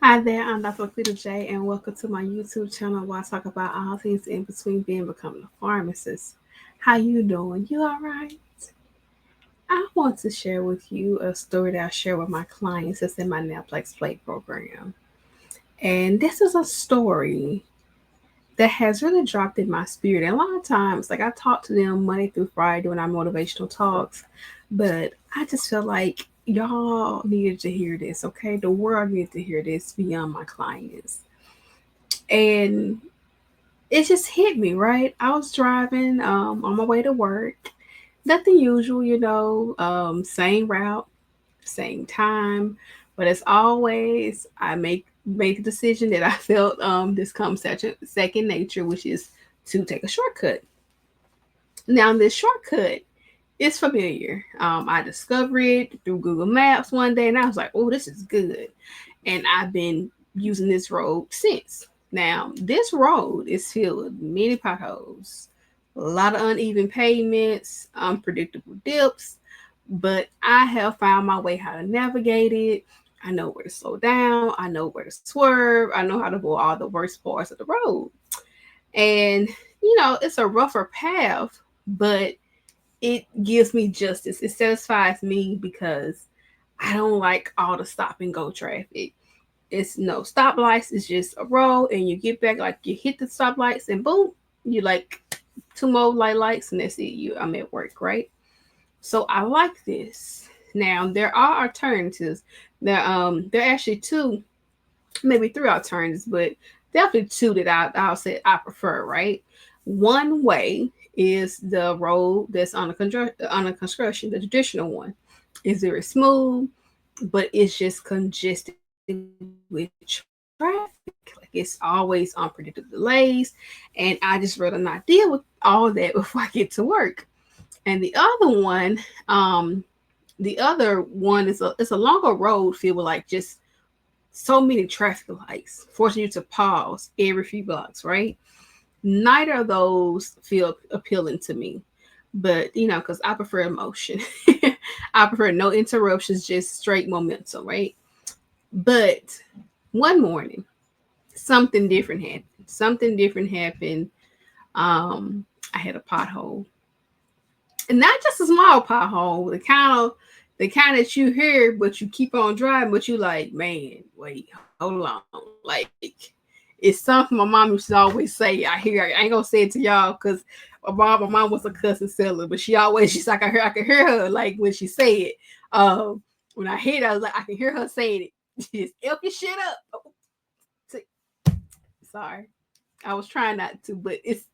Hi there, I'm Dr. LaQuita J, and welcome to my YouTube channel where I talk about all things in between being becoming a pharmacist. How you doing? You all right? I want to share with you a story that I share with my clients that's in my NAPLEX Ready program. And this is a story that has really dropped in my spirit. And a lot of times, like I talk to them Monday through Friday doing our motivational talks, but I just feel like y'all needed to hear this, okay? The world needed to hear this beyond my clients. And it just hit me, right? I was driving on my way to work. Nothing usual, same route, same time. But as always, I make a decision that I felt this comes second nature, which is to take a shortcut. Now, this shortcut is familiar. I discovered it through Google Maps one day, and I was like, "Oh, this is good," and I've been using this road since. Now, this road is filled with many potholes, a lot of uneven pavements, unpredictable dips, but I have found my way how to navigate it. I know where to slow down, I know where to swerve, I know how to avoid all the worst parts of the road. And, it's a rougher path, but it gives me justice. It satisfies me because I don't like all the stop and go traffic. It's no stoplights. It's just a road, and you get back like you hit the stoplights, and boom, you like two more lights, and that's it. I'm at work, right? So I like this. Now there are alternatives. There are actually two, maybe three alternatives, but definitely two that I'll say I prefer. Right, one way is the road that's on a construction, the traditional one. It's very smooth, but it's just congested with traffic. Like it's always unpredictable delays, and I just rather not deal with all of that before I get to work. And the other one is a longer road filled with like just so many traffic lights, forcing you to pause every few blocks. Right? Neither of those feel appealing to me, but because I prefer emotion. I prefer no interruptions, just straight momentum, right? But one morning, something different happened. Something different happened. I had a pothole, and not just a small pothole. The kind that you hear, but you keep on driving, but you like, man, wait, hold on, like. It's something my mom used to always say. I ain't gonna say it to y'all because my mom was a cussing seller, but she's like I can hear her like when she say it. When I hear it, I was like I can hear her saying it. Just help your shit up. Sorry, I was trying not to, but it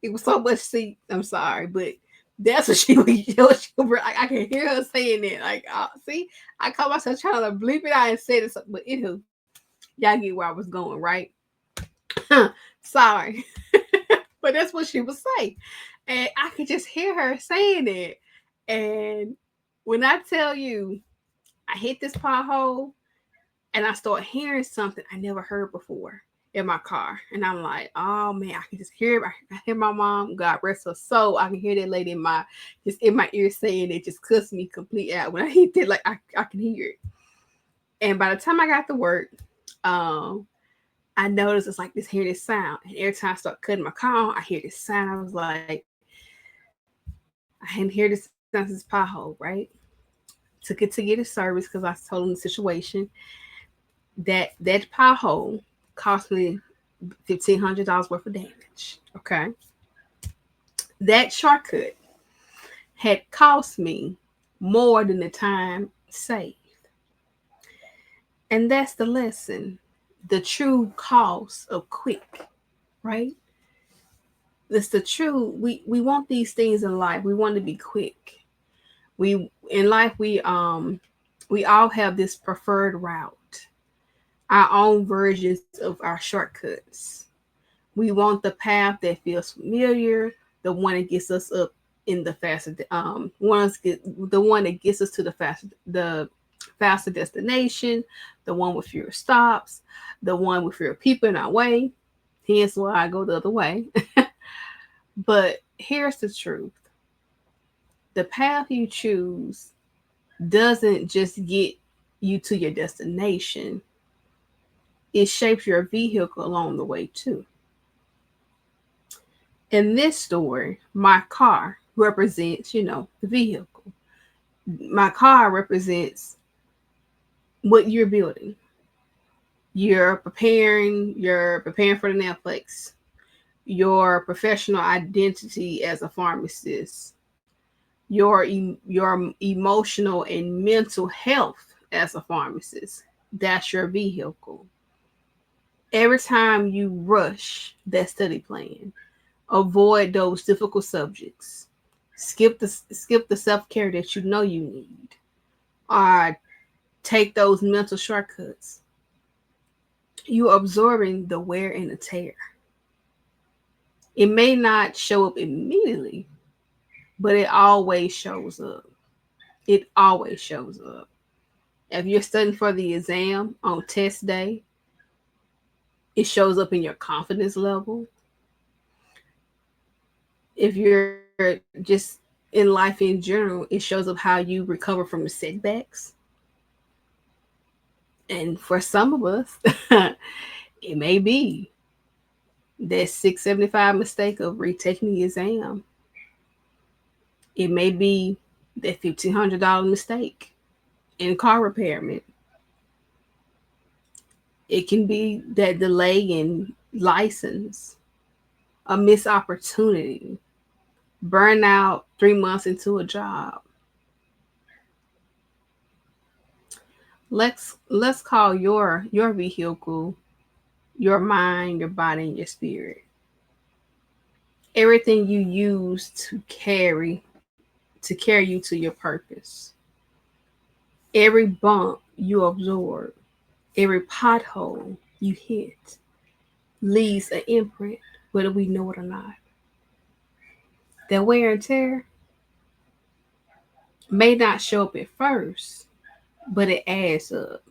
was so much. See, I'm sorry, but that's what she was. I can hear her saying it. Like, see, I caught myself trying to bleep it out and say this, but anywho, y'all get where I was going, right? Sorry, but that's what she would say, and I could just hear her saying it. And when I tell you, I hit this pothole and I start hearing something I never heard before in my car. And I'm like, oh man, I can just hear it. I hear my mom, God rest her soul. I can hear that lady in my ear saying it, just cussed me complete out. When I hit that, like I can hear it. And by the time I got to work, um, I noticed it's like this sound. And every time I start cutting my car on, I hear this sound. I was like, I hadn't heard this sound since pothole, right? Took it to get a service because I told them the situation. That pothole cost me $1,500 worth of damage. Okay, that shortcut had cost me more than the time saved, and that's the lesson. The true cost of quick, right? That's the true. We want these things in life. We want to be quick. We in life we all have this preferred route, our own versions of our shortcuts. We want the path that feels familiar, the one that gets us up in the faster the one that gets us to the faster destination, the one with fewer stops, the one with fewer people in our way. Hence why I go the other way. But here's the truth. The path you choose doesn't just get you to your destination. it shapes your vehicle along the way too. In this story, my car represents, the vehicle. My car represents what you're building. You're preparing for the NAPLEX, your professional identity as a pharmacist, your emotional and mental health as a pharmacist. That's your vehicle. Every time you rush that study plan, avoid those difficult subjects, skip the self-care that you know you need, or take those mental shortcuts, you're absorbing the wear and the tear. It may not show up immediately, but it always shows up. It always shows up. If you're studying for the exam on test day, it shows up in your confidence level. If you're just in life in general, it shows up how you recover from the setbacks. And for some of us, it may be that 675 mistake of retaking the exam. It may be that $1,500 mistake in car repairment. It can be that delay in license, a missed opportunity, burnout 3 months into a job. Let's call your vehicle your mind, your body, and your spirit. Everything you use to carry you to your purpose. Every bump you absorb, every pothole you hit leaves an imprint, whether we know it or not. That wear and tear may not show up at first, but it adds up.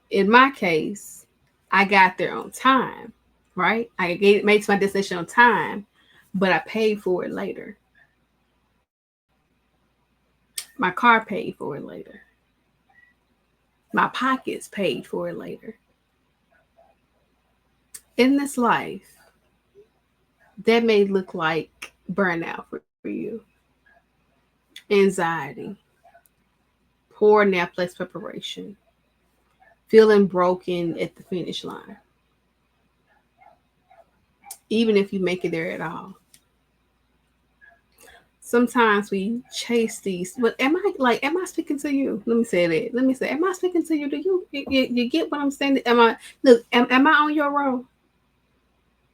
In my case, I got there on time, right? Made to my destination on time, but I paid for it later. My car paid for it later. My pockets paid for it later. In this life, that may look like burnout for you, anxiety, poor NAPLEX preparation, feeling broken at the finish line, even if you make it there at all. Sometimes we chase these, but am I speaking to you? Let me say that. Let me say, am I speaking to you? Do you get what I'm saying? Am I on your road?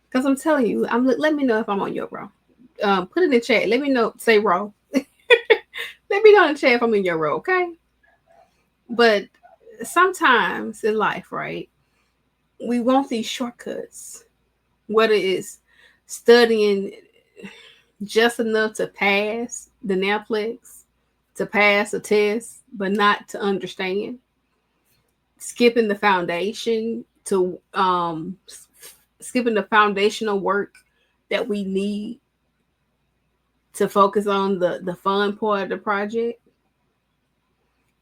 Because I'm telling you, let me know if I'm on your row. Put it in the chat. Let me know. Say row. Let me know in the chat if I'm in your row, okay? But sometimes in life, right, we want these shortcuts. Whether it's studying just enough to pass the NAPLEX, to pass a test, but not to understand. Skipping the foundation to skipping the foundational work that we need to focus on the fun part of the project,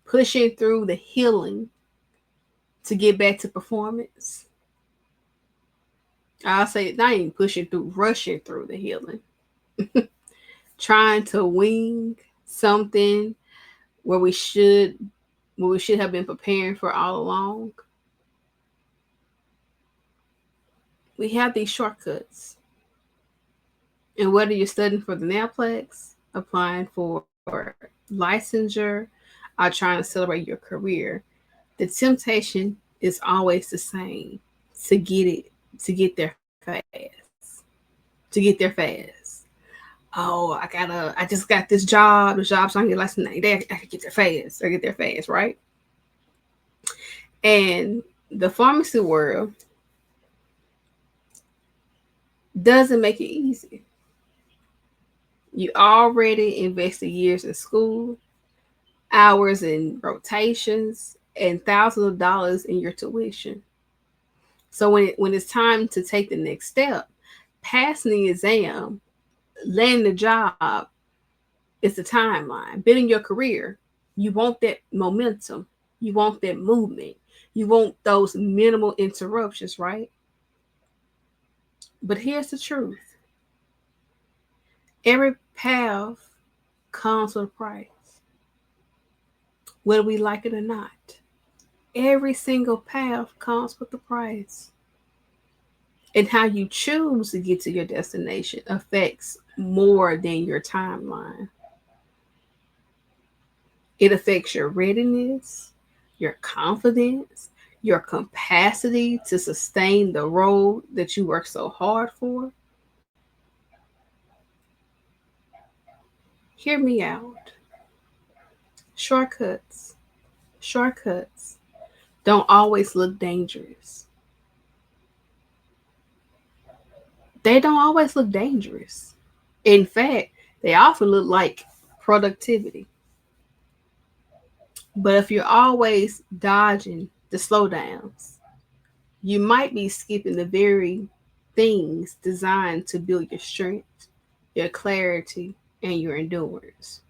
pushing through the healing to get back to performance. I'll say not even pushing through, rushing through the healing. Trying to wing something where we should have been preparing for all along. We have these shortcuts. And whether you're studying for the NAPLEX, applying for licensure, or trying to celebrate your career, the temptation is always the same: to get there fast. To get there fast. Oh, I just got this job. The job's on your license. I can get there fast. I get there fast, right? And the pharmacy world doesn't make it easy. You already invested years in school, hours in rotations, and thousands of dollars in your tuition. So when it's time to take the next step, passing the exam, landing the job is the timeline. Building your career, you want that momentum. You want that movement. You want those minimal interruptions, right? But here's the truth. Every path comes with a price, whether we like it or not. Every single path comes with a price. And how you choose to get to your destination affects more than your timeline. It affects your readiness, your confidence, your capacity to sustain the road that you work so hard for. Hear me out. Shortcuts, shortcuts don't always look dangerous. They don't always look dangerous. In fact, they often look like productivity. But if you're always dodging the slowdowns, you might be skipping the very things designed to build your strength, your clarity, and your endurance.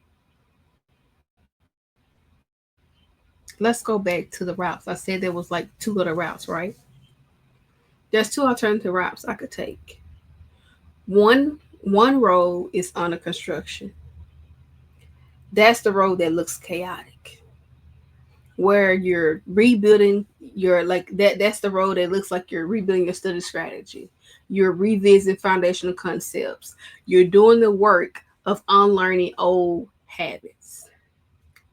Let's go back to the routes. I said there was like two other routes, right? There's two alternative routes I could take. One road is under construction. That's the road that looks chaotic, where you're rebuilding your like that's the road that looks like you're rebuilding your study strategy. You're revisiting foundational concepts. You're doing the work of unlearning old habits.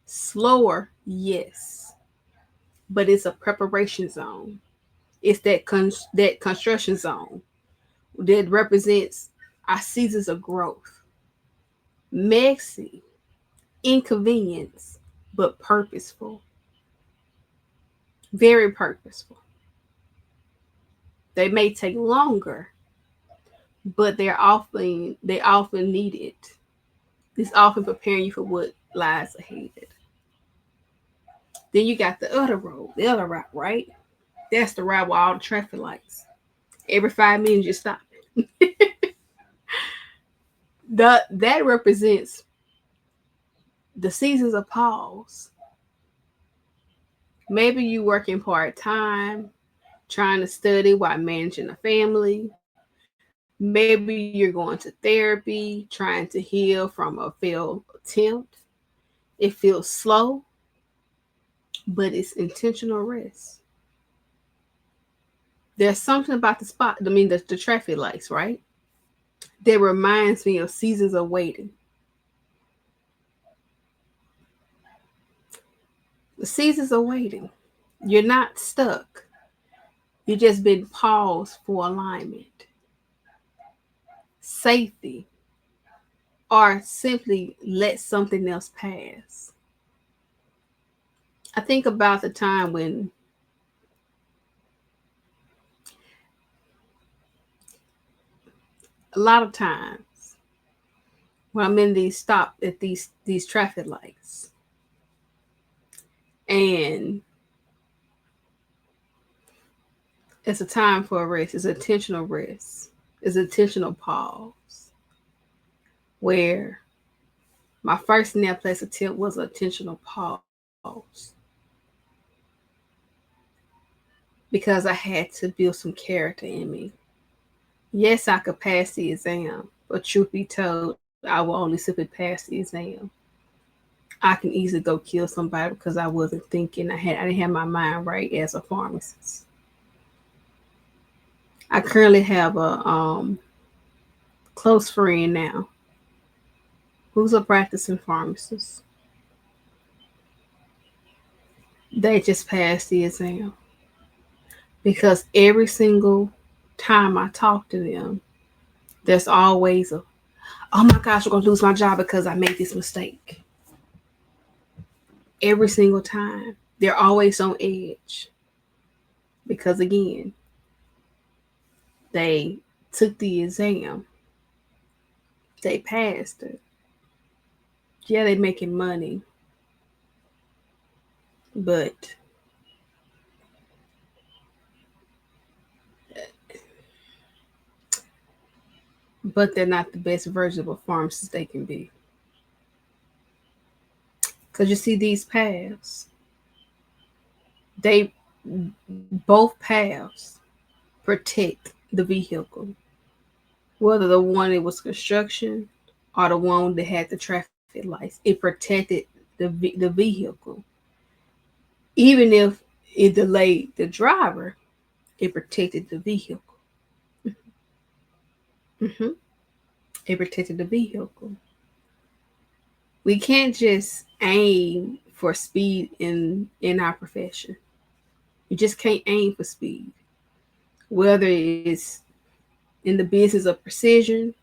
Slower, yes, but it's a preparation zone. It's that construction zone that represents our seasons of growth. Messy, inconvenience, but purposeful. Very purposeful. They may take longer, but they often need it. It's often preparing you for what lies ahead. Then you got the other road, the other route, right? That's the route with all the traffic lights. Every 5 minutes you stop. That represents the seasons of pause. Maybe you working part time, trying to study while managing a family. Maybe you're going to therapy, trying to heal from a failed attempt. It feels slow, but it's intentional rest. There's something about the spot, the traffic lights, right? That reminds me of seasons of waiting. The seasons of waiting. You're not stuck. You just been paused for alignment, safety, or simply let something else pass. I think about the time when a lot of times when I'm in these stop at these traffic lights, and it's a time for a rest. It's intentional rest. It's intentional pause. Where my first NAPLEX attempt was an intentional pause because I had to build some character in me. Yes, I could pass the exam, but truth be told, I will only simply pass the exam. I can easily go kill somebody because I wasn't thinking. I didn't have my mind right as a pharmacist. I currently have a close friend now who's a practicing pharmacist. They just passed the exam because every single time I talk to them, there's always a, oh my gosh, we're going to lose my job because I made this mistake. Every single time. They're always on edge because, again, they took the exam, they passed it. Yeah, they're making money, but they're not the best version of a pharmacist they can be. Because you see these paths. They both paths protect the vehicle, whether the one that was construction or the one that had the traffic lights. It protected the vehicle, even if it delayed the driver. It protected the vehicle. Hmm. It protected the vehicle. We can't just aim for speed in our profession. You just can't aim for speed, whether it's in the business of precision,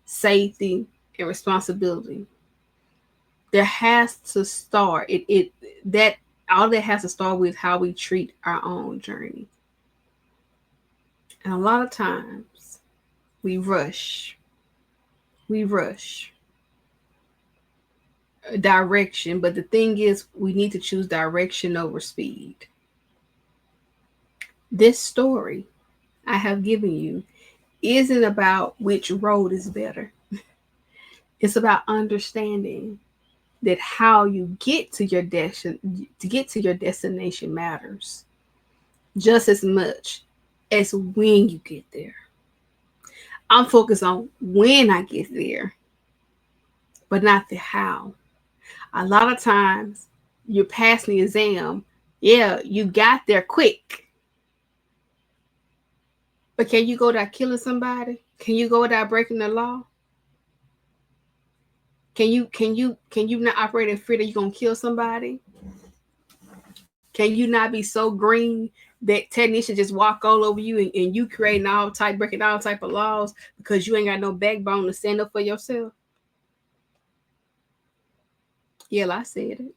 safety, and responsibility. There has to start it that all that has to start with how we treat our own journey. And a lot of times we rush. We rush direction, but the thing is we need to choose direction over speed. This story I have given you isn't about which road is better. It's about understanding that how you get to your destination matters just as much as when you get there. I'm focused on when I get there, but not the how. A lot of times you're passing the exam, yeah, you got there quick. But can you go without killing somebody? Can you go without breaking the law? Can you not operate in fear that you're gonna kill somebody? Can you not be so green that technicians just walk all over you and you creating all type breaking all type of laws because you ain't got no backbone to stand up for yourself? Yeah, I said it.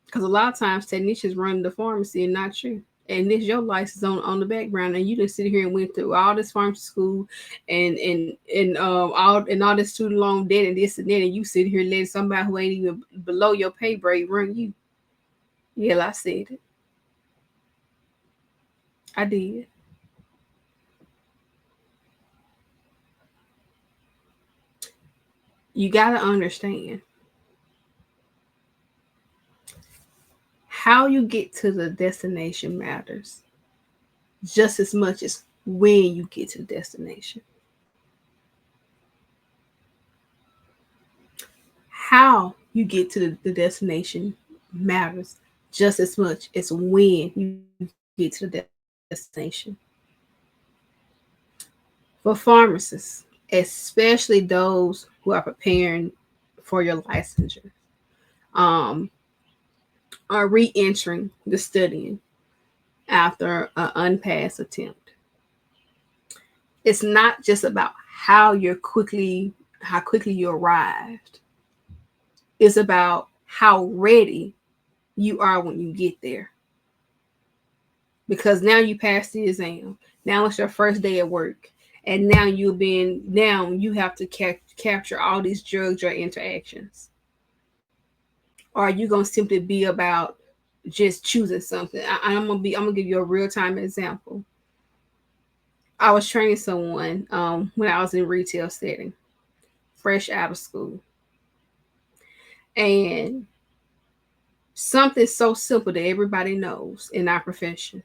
Because a lot of times technicians run the pharmacy and not you. And this your license on the background, and you just sit here and went through all this pharmacy school and all this student loan debt and this and that, and you sit here letting somebody who ain't even below your pay grade run you. Yeah, I said it. I did. You gotta understand how you get to the destination matters just as much as when you get to the destination. How you get to the destination matters just as much as when you get to the destination. For pharmacists, especially those who are preparing for your licensure, um, are re-entering the studying after an unpassed attempt. It's not just about how quickly you arrived. It's about how ready you are when you get there. Because now you passed the exam. Now it's your first day at work. And now you have to capture all these drug interactions. Or are you gonna simply be about just choosing something? I'm gonna give you a real time example. I was training someone when I was in retail setting, fresh out of school, and something so simple that everybody knows in our profession.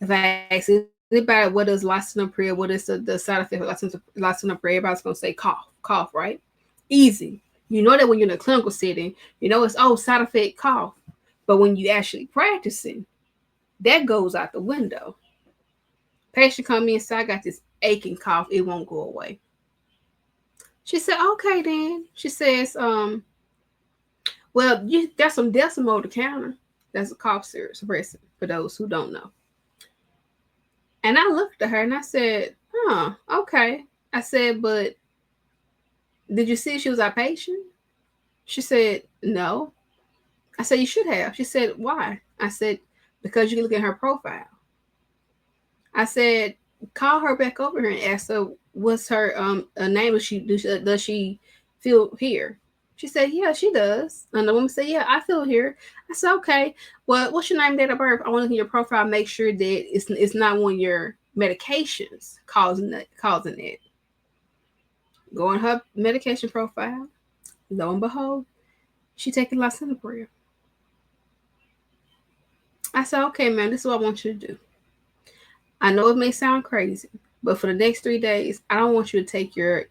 If I ask anybody what is lisinopril, what is the side effect of lisinopril, everybody's gonna say cough, right? Easy. You know that when you're in a clinical setting, you know it's side effect cough. But when you actually practicing, that goes out the window. Patient come in, so I got this aching cough, it won't go away. She said, okay then. She says, well, you got some Decimo over the counter. That's a cough syrup suppressant for those who don't know. And I looked at her and I said, okay. I said, but did you see she was our patient? She said, no. I said, you should have. She said, why? I said, because you can look at her profile. I said, call her back over here and ask her what's her name. Does she feel here? She said, yeah, she does. And the woman said, yeah, I feel here. I said, okay. Well, what's your name, date of birth? I want to look at your profile, make sure that it's not one of your medications causing it. Go on her medication profile. Lo and behold, she taking lisinopril. I said, okay, man, this is what I want you to do. I know it may sound crazy, but for the next 3 days, I don't want you to take your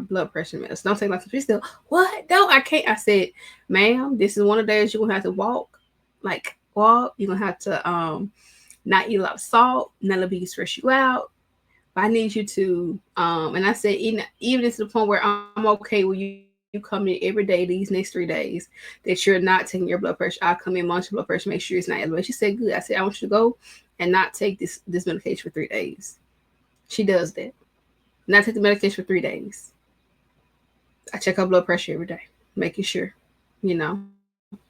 blood pressure medicine. Don't take like she's still what? No, I can't. I said, ma'am, this is one of the days you're gonna have to walk. You're gonna have to not eat a lot of salt, none of it stress you out. But I need you to and I said even to the point where I'm okay with you coming in every day these next 3 days that you're not taking your blood pressure. I'll come in, monitor your blood pressure, make sure it's not elevated. She said, good. I said, I want you to go and not take this medication for 3 days. She does that. Not take the medication for 3 days. I check her blood pressure every day, making sure, we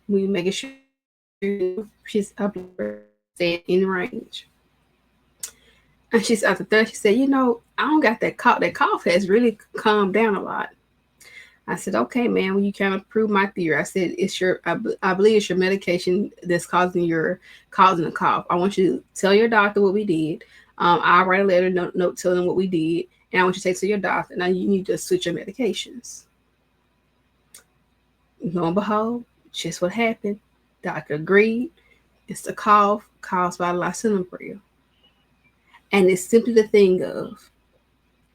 making sure her blood pressure staying in range. And she's after that, she said, I don't got that cough. That cough has really calmed down a lot. I said, okay, man, well, you kind of prove my theory. I said, I believe it's your medication that's causing the cough. I want you to tell your doctor what we did. I'll write a letter, note telling them what we did. And I want you to take to your doctor. Now you need to switch your medications. Lo and behold, just what happened. Doctor agreed. It's the cough caused by lisinopril. And it's simply the thing of,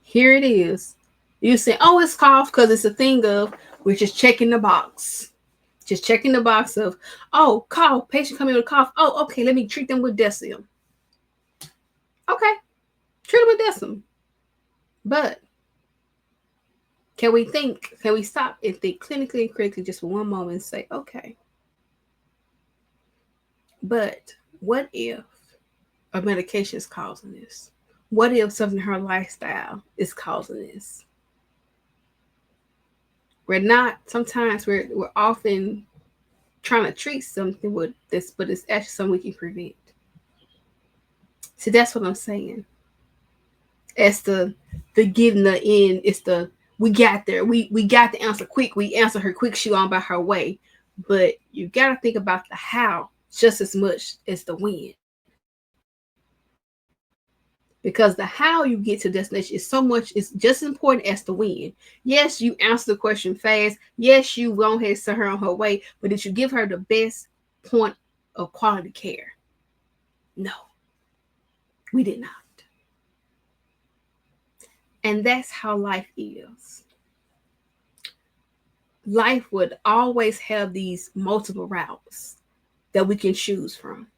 here it is. You say, oh, it's cough because it's a thing of, we're just checking the box. Just checking the box of, oh, cough, patient coming with a cough. Oh, okay, let me treat them with Decim. Okay, treat them with Decim. But can we stop and think clinically and critically just for one moment and say, okay, but what if a medication is causing this? What if something in her lifestyle is causing this? Sometimes we're often trying to treat something with this, but it's actually something we can prevent. See, that's what I'm saying. It's the getting the end, it's the we got there. We got the answer quick. We answer her quick, she on by her way. But you gotta think about the how just as much as the when. Because the how you get to destination is just as important as the when. Yes, you answer the question fast. Yes, you went ahead and send her on her way, but did you give her the best point of quality care? No, we did not. And that's how life is. Life would always have these multiple routes that we can choose from.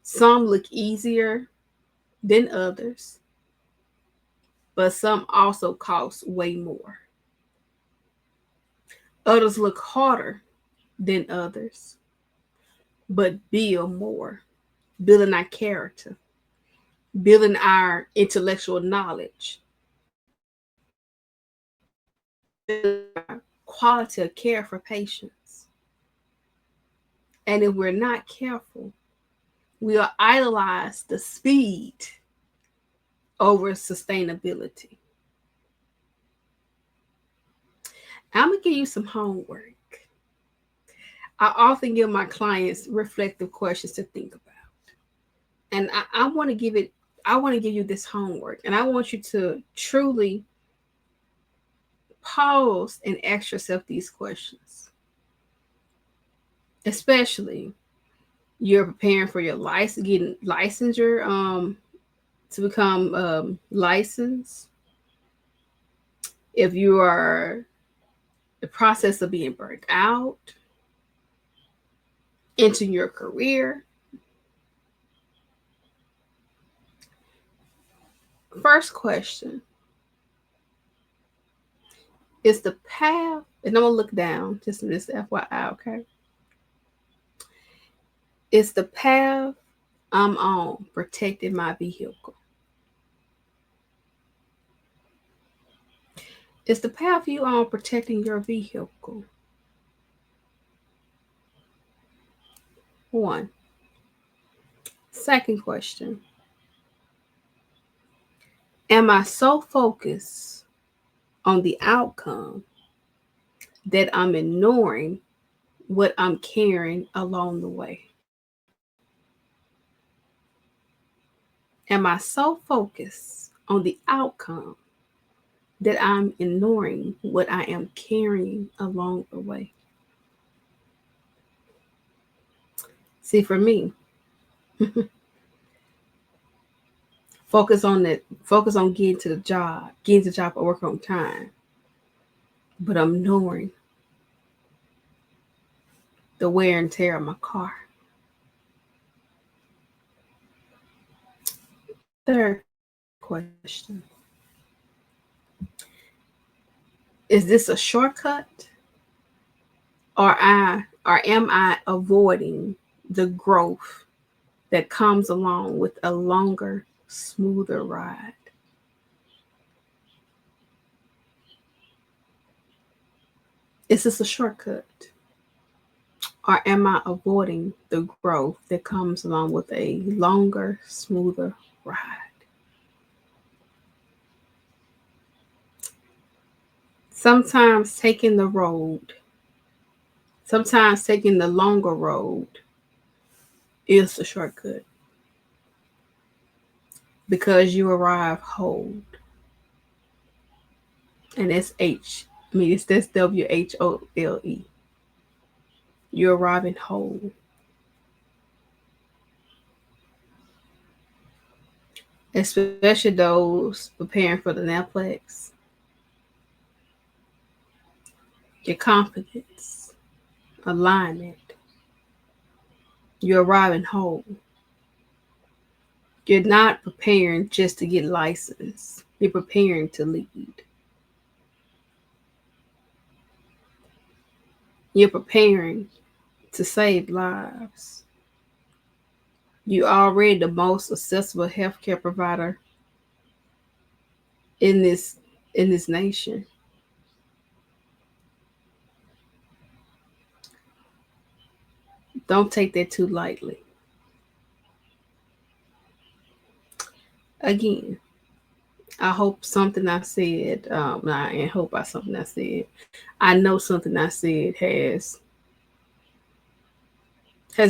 Some look easier than others, but some also cost way more. Others look harder than others, but build more, building our character, building our intellectual knowledge, quality of care for patients. And if we're not careful, we'll idolize the speed over sustainability. I'm going to give you some homework. I often give my clients reflective questions to think about. And I want to give you this homework. And I want you to truly pause and ask yourself these questions. Especially you're preparing for your getting licensure to become licensed. If you are the process of being burnt out, into your career. First question is the path, and I'm gonna look down just in this FYI, okay? Is the path I'm on protecting my vehicle? Is the path you on protecting your vehicle? One. Second question. Am I so focused on the outcome that I'm ignoring what I'm carrying along the way? Am I so focused on the outcome that I'm ignoring what I am carrying along the way? See, for me, focus on getting to the job at work on time. But I'm ignoring the wear and tear of my car. Third question. Is this a shortcut? Or am I avoiding the growth that comes along with a longer, smoother ride? Is this a shortcut? Or am I avoiding the growth that comes along with a longer, smoother ride? Sometimes taking the longer road is the shortcut because you arrive whole. And that's that's WHOLE. You're arriving whole. Especially those preparing for the NAPLEX. Your confidence, alignment. You're arriving whole. You're not preparing just to get licensed. You're preparing to lead. You're preparing to save lives. You're already the most accessible healthcare provider in this nation. Don't take that too lightly. Again, I hope something I said, I hope by something I said. I know something I said has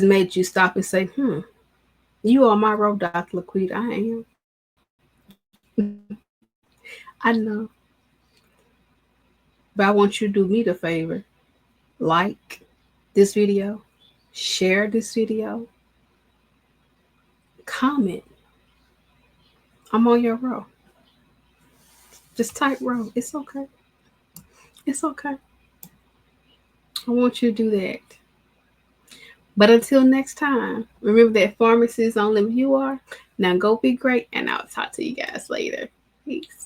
made you stop and say, you are my road, Dr. LaQuita. I am. I know. But I want you to do me the favor. Like this video, share this video, comment. I'm on your row. Just type row. It's okay. It's okay. I want you to do that. But until next time, remember that pharmacists only live you are. Now go be great, and I'll talk to you guys later. Peace.